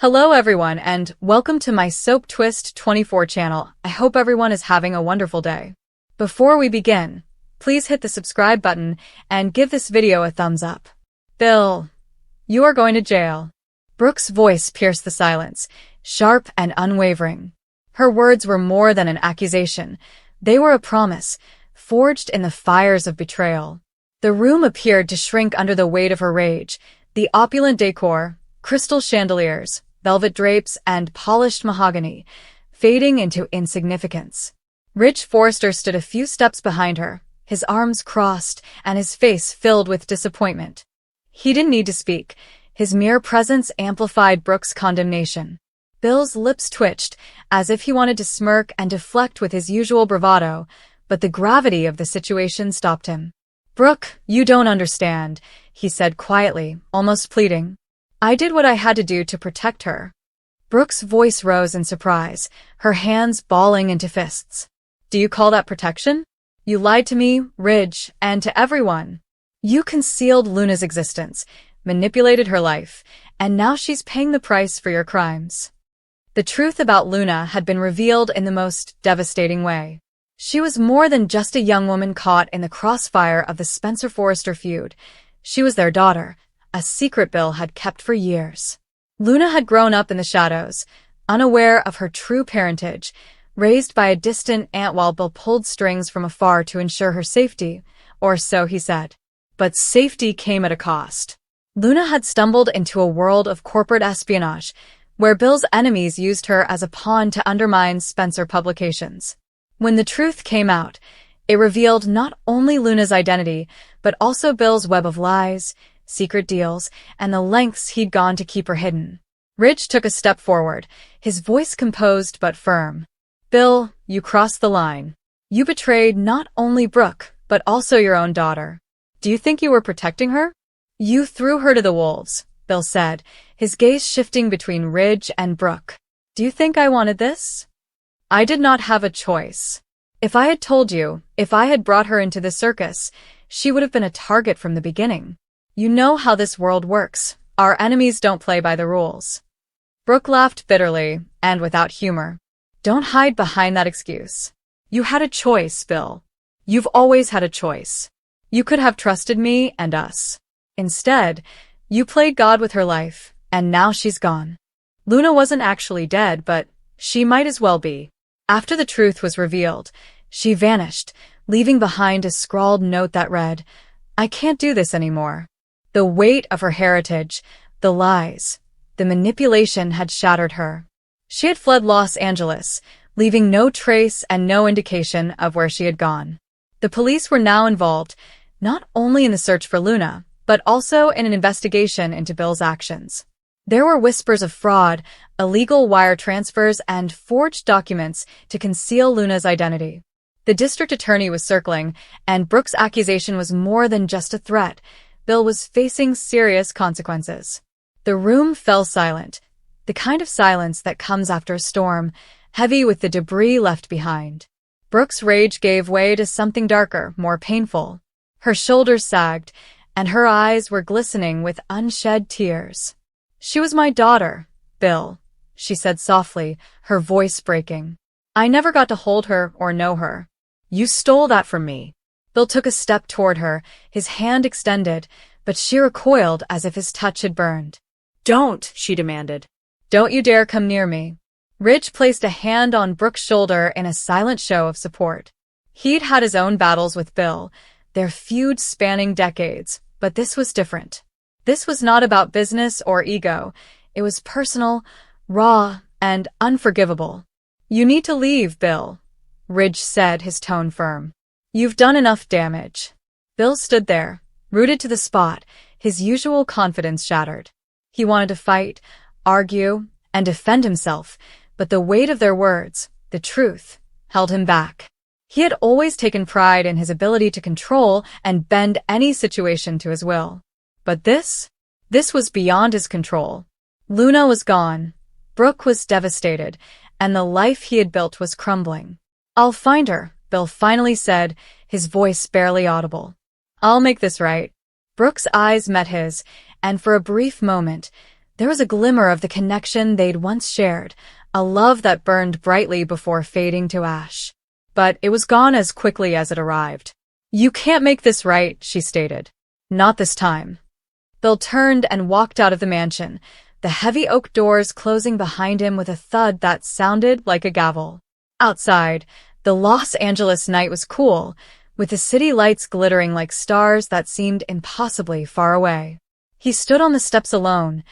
Hello everyone and welcome to my Soap Twist 24 channel. I hope everyone is having a wonderful day. Before we begin, please hit the subscribe button and give this video a thumbs up. Bill, you are going to jail. Brooke's voice pierced the silence, sharp and unwavering. Her words were more than an accusation. They were a promise, forged in the fires of betrayal. The room appeared to shrink under the weight of her rage. The opulent decor, crystal chandeliers, velvet drapes, and polished mahogany, fading into insignificance. Rich Forrester stood a few steps behind her, his arms crossed and his face filled with disappointment. He didn't need to speak. His mere presence amplified Brooke's condemnation. Bill's lips twitched, as if he wanted to smirk and deflect with his usual bravado, but the gravity of the situation stopped him. "Brooke, you don't understand," he said quietly, almost pleading. "I did what I had to do to protect her." Brooke's voice rose in surprise, her hands balling into fists. "Do you call that protection? You lied to me, Ridge, and to everyone. You concealed Luna's existence, manipulated her life, and now she's paying the price for your crimes." The truth about Luna had been revealed in the most devastating way. She was more than just a young woman caught in the crossfire of the Spencer-Forrester feud. She was their daughter, a secret Bill had kept for years. Luna had grown up in the shadows, unaware of her true parentage, raised by a distant aunt while Bill pulled strings from afar to ensure her safety, or so he said. But safety came at a cost. Luna had stumbled into a world of corporate espionage, where Bill's enemies used her as a pawn to undermine Spencer publications. When the truth came out, it revealed not only Luna's identity, but also Bill's web of lies, secret deals, and the lengths he'd gone to keep her hidden. Ridge took a step forward, his voice composed but firm. "Bill, you crossed the line. You betrayed not only Brooke, but also your own daughter. Do you think you were protecting her? You threw her to the wolves," Bill said, his gaze shifting between Ridge and Brooke. "Do you think I wanted this? I did not have a choice. If I had told you, if I had brought her into the circus, she would have been a target from the beginning. You know how this world works. Our enemies don't play by the rules." Brooke laughed bitterly, and without humor. "Don't hide behind that excuse. You had a choice, Bill. You've always had a choice. You could have trusted me and us. Instead, you played God with her life, and now she's gone. Luna wasn't actually dead, but she might as well be." After the truth was revealed, she vanished, leaving behind a scrawled note that read, "I can't do this anymore." The weight of her heritage, the lies, the manipulation had shattered her. She had fled Los Angeles, leaving no trace and no indication of where she had gone. The police were now involved, not only in the search for Luna, but also in an investigation into Bill's actions. There were whispers of fraud, illegal wire transfers, and forged documents to conceal Luna's identity. The district attorney was circling, and Brooke's accusation was more than just a threat. Bill was facing serious consequences. The room fell silent, the kind of silence that comes after a storm, heavy with the debris left behind. Brooke's rage gave way to something darker, more painful. Her shoulders sagged, and her eyes were glistening with unshed tears. "She was my daughter, Bill," she said softly, her voice breaking. "I never got to hold her or know her. You stole that from me." Bill took a step toward her, his hand extended, but she recoiled as if his touch had burned. "Don't," she demanded. "Don't you dare come near me." Ridge placed a hand on Brooke's shoulder in a silent show of support. He'd had his own battles with Bill, their feud spanning decades, but this was different. This was not about business or ego. It was personal, raw, and unforgivable. "You need to leave, Bill," Ridge said, his tone firm. "You've done enough damage." Bill stood there, rooted to the spot, his usual confidence shattered. He wanted to fight, argue, and defend himself, but the weight of their words, the truth, held him back. He had always taken pride in his ability to control and bend any situation to his will. But this was beyond his control. Luna was gone, Brooke was devastated, and the life he had built was crumbling. "I'll find her," Bill finally said, his voice barely audible. "I'll make this right." Brooke's eyes met his, and for a brief moment, There was a glimmer of the connection they'd once shared, a love that burned brightly before fading to ash. But it was gone as quickly as it arrived. "You can't make this right," she stated. "Not this time." Bill turned and walked out of the mansion, the heavy oak doors closing behind him with a thud that sounded like a gavel. Outside, the Los Angeles night was cool, with the city lights glittering like stars that seemed impossibly far away. He stood on the steps alone,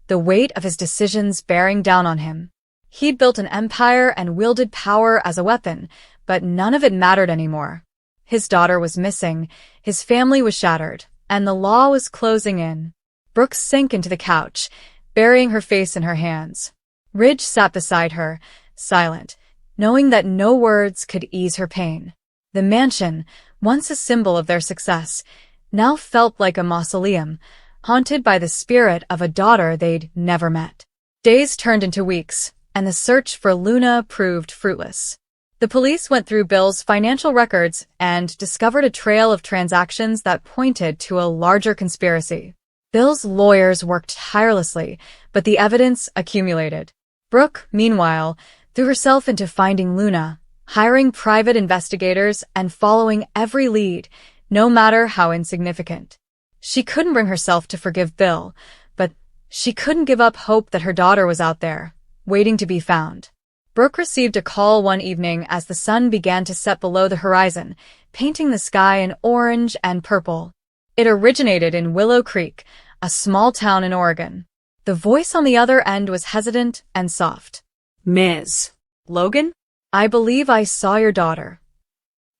the weight of his decisions bearing down on him. He'd built an empire and wielded power as a weapon, but none of it mattered anymore. His daughter was missing, his family was shattered, and the law was closing in. Brooke sank into the couch, burying her face in her hands. Ridge sat beside her, silent, knowing that no words could ease her pain. The mansion, once a symbol of their success, now felt like a mausoleum, haunted by the spirit of a daughter they'd never met. Days turned into weeks, and the search for Luna proved fruitless. The police went through Bill's financial records and discovered a trail of transactions that pointed to a larger conspiracy. Bill's lawyers worked tirelessly, but the evidence accumulated. Brooke, meanwhile, threw herself into finding Luna, hiring private investigators and following every lead, no matter how insignificant. She couldn't bring herself to forgive Bill, but she couldn't give up hope that her daughter was out there, waiting to be found. Brooke received a call one evening as the sun began to set below the horizon, painting the sky in orange and purple. It originated in Willow Creek, a small town in Oregon. The voice on the other end was hesitant and soft. "Ms. Logan? I believe I saw your daughter."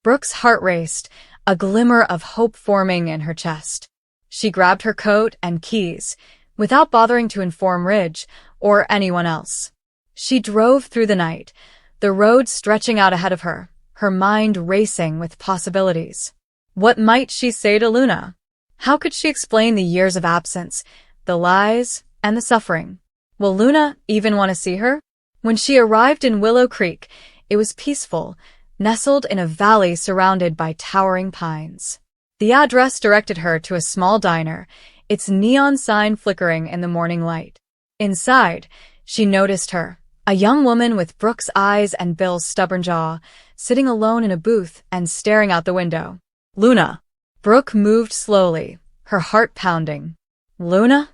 Brooke's heart raced, a glimmer of hope forming in her chest. She grabbed her coat and keys, without bothering to inform Ridge or anyone else. She drove through the night, the road stretching out ahead of her, her mind racing with possibilities. What might she say to Luna? How could she explain the years of absence, the lies, and the suffering? Will Luna even want to see her? When she arrived in Willow Creek, it was peaceful, nestled in a valley surrounded by towering pines. The address directed her to a small diner, its neon sign flickering in the morning light. Inside, she noticed her, a young woman with Brooke's eyes and Bill's stubborn jaw, sitting alone in a booth and staring out the window. "Luna." Brooke moved slowly, her heart pounding. "Luna?"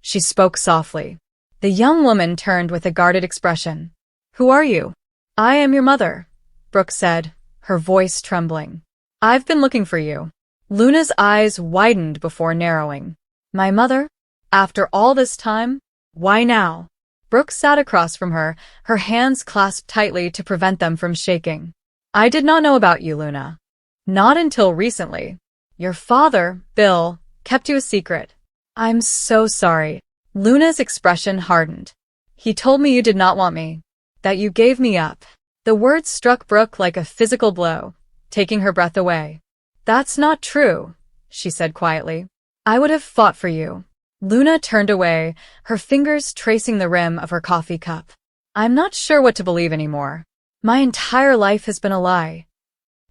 She spoke softly. The young woman turned with a guarded expression. "Who are you?" "I am your mother," Brooke said, her voice trembling. "I've been looking for you." Luna's eyes widened before narrowing. "My mother? After all this time? Why now?" Brooke sat across from her, her hands clasped tightly to prevent them from shaking. "I did not know about you, Luna. Not until recently. Your father, Bill, kept you a secret." "I'm so sorry." Luna's expression hardened. "He told me you did not want me, that you gave me up." The words struck Brooke like a physical blow, taking her breath away. "That's not true," she said quietly. "I would have fought for you." Luna turned away, her fingers tracing the rim of her coffee cup. "I'm not sure what to believe anymore. My entire life has been a lie."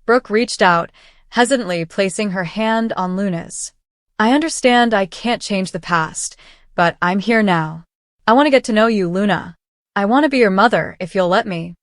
Brooke reached out, hesitantly placing her hand on Luna's. "I understand I can't change the past, but I'm here now. I want to get to know you, Luna. I want to be your mother, if you'll let me."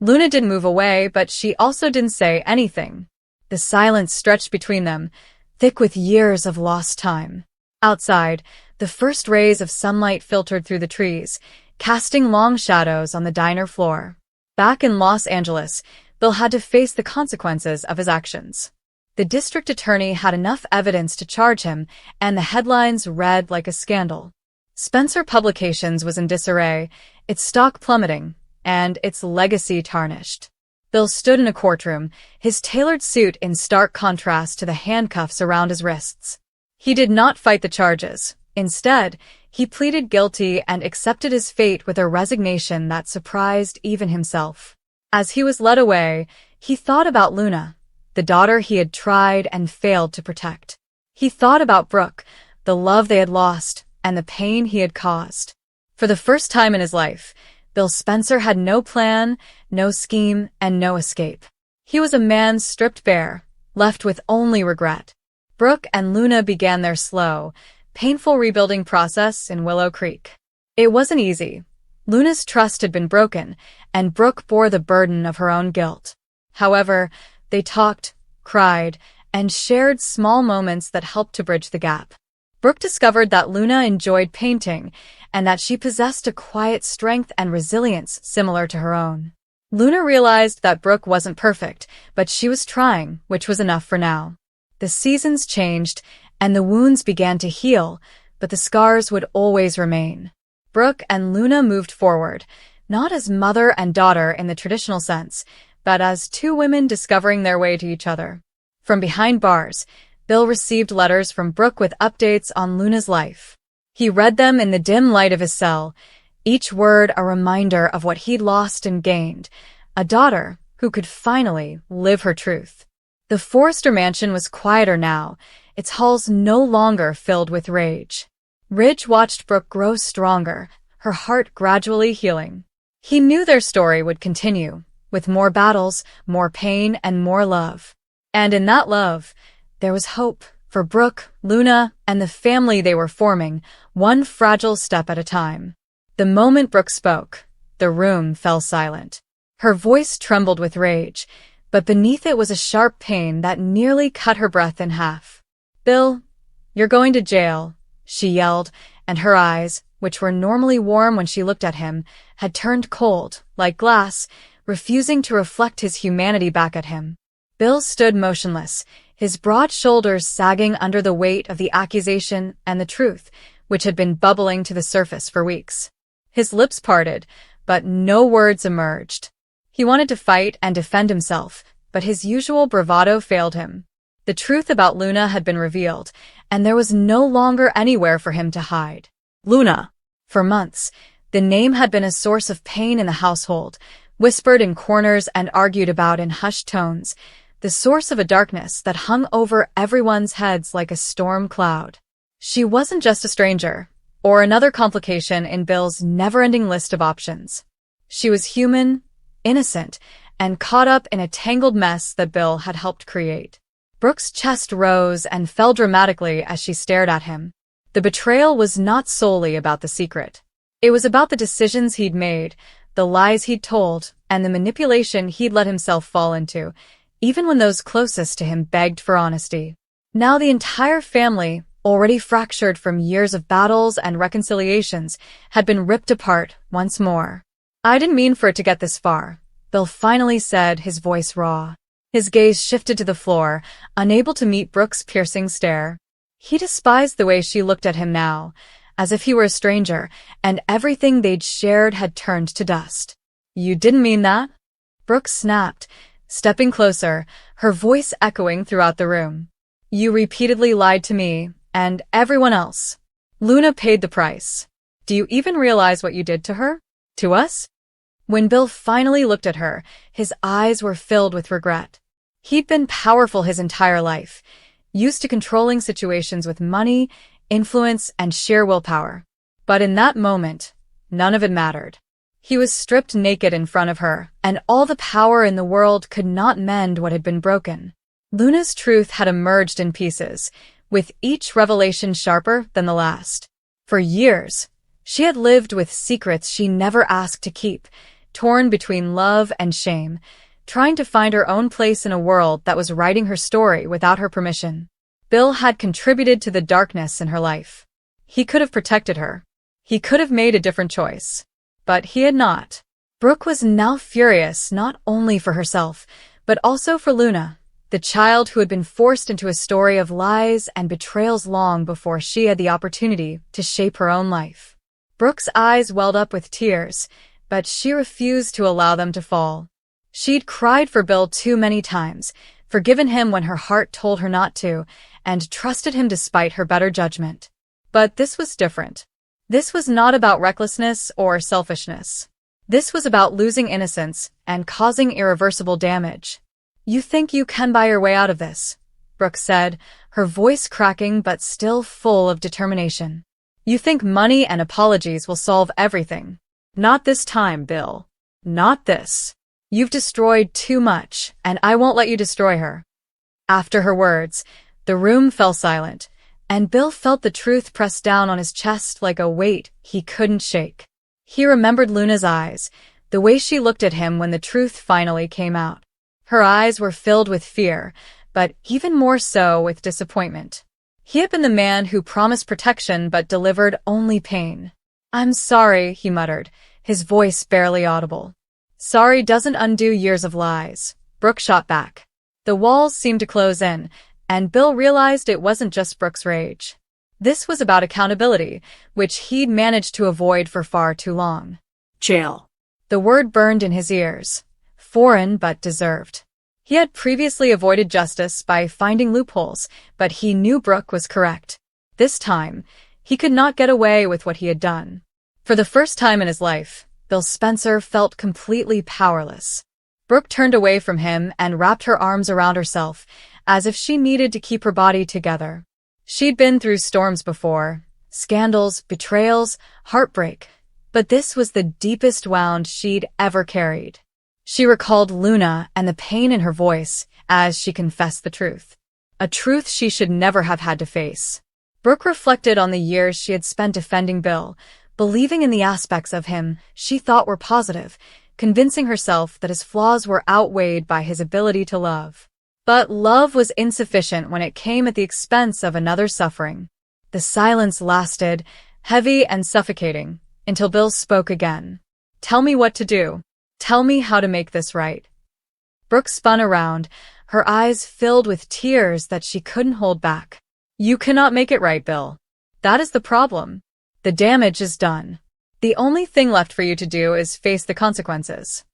Luna didn't move away, but she also didn't say anything. The silence stretched between them, thick with years of lost time. Outside, the first rays of sunlight filtered through the trees, casting long shadows on the diner floor. Back in Los Angeles, Bill had to face the consequences of his actions. The district attorney had enough evidence to charge him, and the headlines read like a scandal. Spencer Publications was in disarray, its stock plummeting, and its legacy tarnished. Bill stood in a courtroom, his tailored suit in stark contrast to the handcuffs around his wrists. He did not fight the charges. Instead, he pleaded guilty and accepted his fate with a resignation that surprised even himself. As he was led away, he thought about Luna, the daughter he had tried and failed to protect. He thought about Brooke, the love they had lost, and the pain he had caused. For the first time in his life, Bill Spencer had no plan, no scheme, and no escape. He was a man stripped bare, left with only regret. Brooke and Luna began their slow, painful rebuilding process in Willow Creek. It wasn't easy. Luna's trust had been broken, and Brooke bore the burden of her own guilt. However, they talked, cried, and shared small moments that helped to bridge the gap. Brooke discovered that Luna enjoyed painting, and that she possessed a quiet strength and resilience similar to her own. Luna realized that Brooke wasn't perfect, but she was trying, which was enough for now. The seasons changed, and the wounds began to heal, but the scars would always remain. Brooke and Luna moved forward, not as mother and daughter in the traditional sense, but as two women discovering their way to each other. From behind bars, Bill received letters from Brooke with updates on Luna's life. He read them in the dim light of his cell, each word a reminder of what he'd lost and gained, a daughter who could finally live her truth. The Forrester mansion was quieter now, its halls no longer filled with rage. Ridge watched Brooke grow stronger, her heart gradually healing. He knew their story would continue, with more battles, more pain, and more love. And in that love, there was hope for Brooke, Luna, and the family they were forming, one fragile step at a time. The moment Brooke spoke, the room fell silent. Her voice trembled with rage, but beneath it was a sharp pain that nearly cut her breath in half. "Bill, you're going to jail," she yelled, and her eyes, which were normally warm when she looked at him, had turned cold, like glass, refusing to reflect his humanity back at him. Bill stood motionless, his broad shoulders sagging under the weight of the accusation and the truth, which had been bubbling to the surface for weeks. His lips parted, but no words emerged. He wanted to fight and defend himself, but his usual bravado failed him. The truth about Luna had been revealed, and there was no longer anywhere for him to hide. Luna. For months, the name had been a source of pain in the household, whispered in corners and argued about in hushed tones, the source of a darkness that hung over everyone's heads like a storm cloud. She wasn't just a stranger, or another complication in Bill's never-ending list of options. She was human, innocent, and caught up in a tangled mess that Bill had helped create. Brooke's chest rose and fell dramatically as she stared at him. The betrayal was not solely about the secret. It was about the decisions he'd made, the lies he'd told, and the manipulation he'd let himself fall into, even when those closest to him begged for honesty. Now the entire family, already fractured from years of battles and reconciliations, had been ripped apart once more. "I didn't mean for it to get this far," Bill finally said, his voice raw. His gaze shifted to the floor, unable to meet Brooke's piercing stare. He despised the way she looked at him now, as if he were a stranger, and everything they'd shared had turned to dust. "You didn't mean that?" Brooke snapped, stepping closer, her voice echoing throughout the room. "You repeatedly lied to me, and everyone else. Luna paid the price. Do you even realize what you did to her? To us?" When Bill finally looked at her, his eyes were filled with regret. He'd been powerful his entire life, used to controlling situations with money, influence, and sheer willpower. But in that moment, none of it mattered. He was stripped naked in front of her, and all the power in the world could not mend what had been broken. Luna's truth had emerged in pieces, with each revelation sharper than the last. For years, she had lived with secrets she never asked to keep, torn between love and shame, trying to find her own place in a world that was writing her story without her permission. Bill had contributed to the darkness in her life. He could have protected her. He could have made a different choice. But he had not. Brooke was now furious not only for herself, but also for Luna, the child who had been forced into a story of lies and betrayals long before she had the opportunity to shape her own life. Brooke's eyes welled up with tears, but she refused to allow them to fall. She'd cried for Bill too many times, forgiven him when her heart told her not to, and trusted him despite her better judgment. But this was different. This was not about recklessness or selfishness. This was about losing innocence and causing irreversible damage. "You think you can buy your way out of this," Brooke said, her voice cracking but still full of determination. "You think money and apologies will solve everything. Not this time, Bill. Not this. You've destroyed too much, and I won't let you destroy her." After her words, the room fell silent, and Bill felt the truth press down on his chest like a weight he couldn't shake. He remembered Luna's eyes, the way she looked at him when the truth finally came out. Her eyes were filled with fear, but even more so with disappointment. He had been the man who promised protection but delivered only pain. "I'm sorry," he muttered, his voice barely audible. "Sorry doesn't undo years of lies," Brooke shot back. The walls seemed to close in, and Bill realized it wasn't just Brooke's rage. This was about accountability, which he'd managed to avoid for far too long. Jail. The word burned in his ears, foreign but deserved. He had previously avoided justice by finding loopholes, but he knew Brooke was correct. This time, he could not get away with what he had done. For the first time in his life, Bill Spencer felt completely powerless. Brooke turned away from him and wrapped her arms around herself, as if she needed to keep her body together. She'd been through storms before, scandals, betrayals, heartbreak, but this was the deepest wound she'd ever carried. She recalled Luna and the pain in her voice as she confessed the truth. A truth she should never have had to face. Brooke reflected on the years she had spent defending Bill, believing in the aspects of him she thought were positive, convincing herself that his flaws were outweighed by his ability to love. But love was insufficient when it came at the expense of another's suffering. The silence lasted, heavy and suffocating, until Bill spoke again. "Tell me what to do. Tell me how to make this right." Brooke spun around, her eyes filled with tears that she couldn't hold back. "You cannot make it right, Bill. That is the problem. The damage is done. The only thing left for you to do is face the consequences."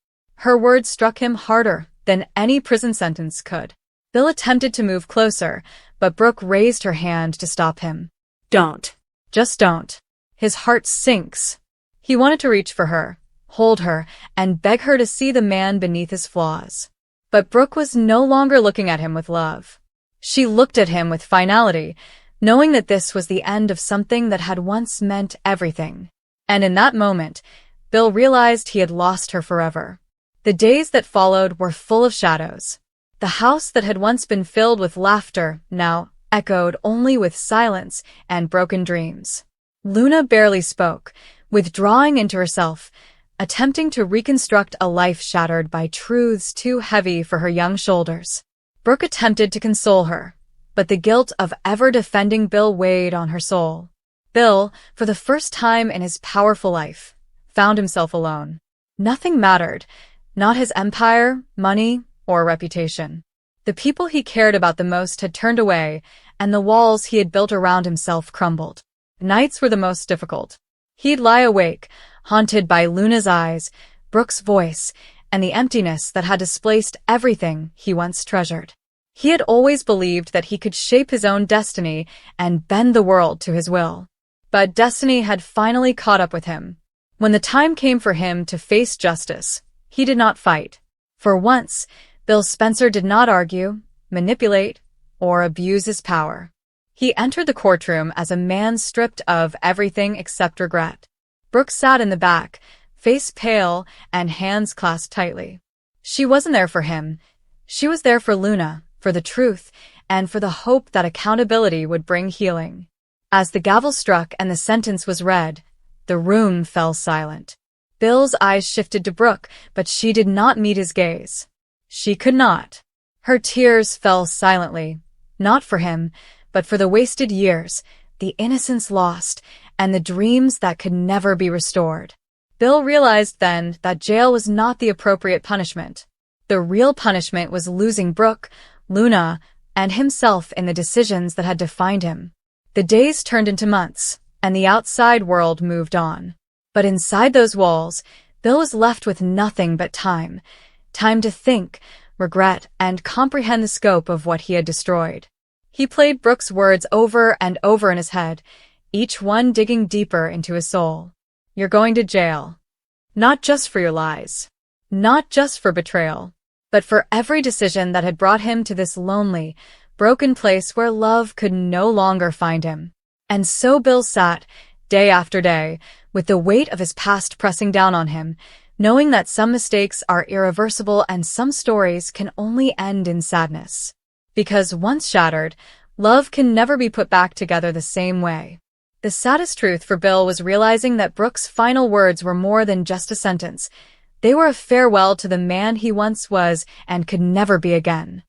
Her words struck him harder than any prison sentence could. Bill attempted to move closer, but Brooke raised her hand to stop him. Don't. Just don't. His heart sinks. He wanted to reach for her, hold her, and beg her to see the man beneath his flaws. But Brooke was no longer looking at him with love. She looked at him with finality, knowing that this was the end of something that had once meant everything. And in that moment, Bill realized he had lost her forever. The days that followed were full of shadows. The house that had once been filled with laughter now echoed only with silence and broken dreams. Luna barely spoke, withdrawing into herself, attempting to reconstruct a life shattered by truths too heavy for her young shoulders. Brooke attempted to console her, but the guilt of ever defending Bill weighed on her soul. Bill, for the first time in his powerful life, found himself alone. Nothing mattered, not his empire, money, or reputation. The people he cared about the most had turned away, and the walls he had built around himself crumbled. Nights were the most difficult. He'd lie awake, haunted by Luna's eyes, Brooke's voice, and the emptiness that had displaced everything he once treasured. He had always believed that he could shape his own destiny and bend the world to his will. But destiny had finally caught up with him. When the time came for him to face justice, he did not fight. For once, Bill Spencer did not argue, manipulate, or abuse his power. He entered the courtroom as a man stripped of everything except regret. Brooke sat in the back, face pale and hands clasped tightly. She wasn't there for him. She was there for Luna, for the truth, and for the hope that accountability would bring healing. As the gavel struck and the sentence was read, the room fell silent. Bill's eyes shifted to Brooke, but she did not meet his gaze. She could not. Her tears fell silently, not for him, but for the wasted years, the innocence lost, and the dreams that could never be restored. Bill realized then that jail was not the appropriate punishment. The real punishment was losing Brooke, Luna, and himself in the decisions that had defined him. The days turned into months, and the outside world moved on. But inside those walls, Bill was left with nothing but time. Time to think, regret, and comprehend the scope of what he had destroyed. He played Brooke's words over and over in his head, each one digging deeper into his soul. "You're going to jail. Not just for your lies. Not just for betrayal. But for every decision that had brought him to this lonely, broken place where love could no longer find him." And so Bill sat, day after day, with the weight of his past pressing down on him, knowing that some mistakes are irreversible and some stories can only end in sadness. Because once shattered, Love can never be put back together the same way. The saddest truth for Bill was realizing that Brooke's final words were more than just a sentence. They were a farewell to the man he once was and could never be again.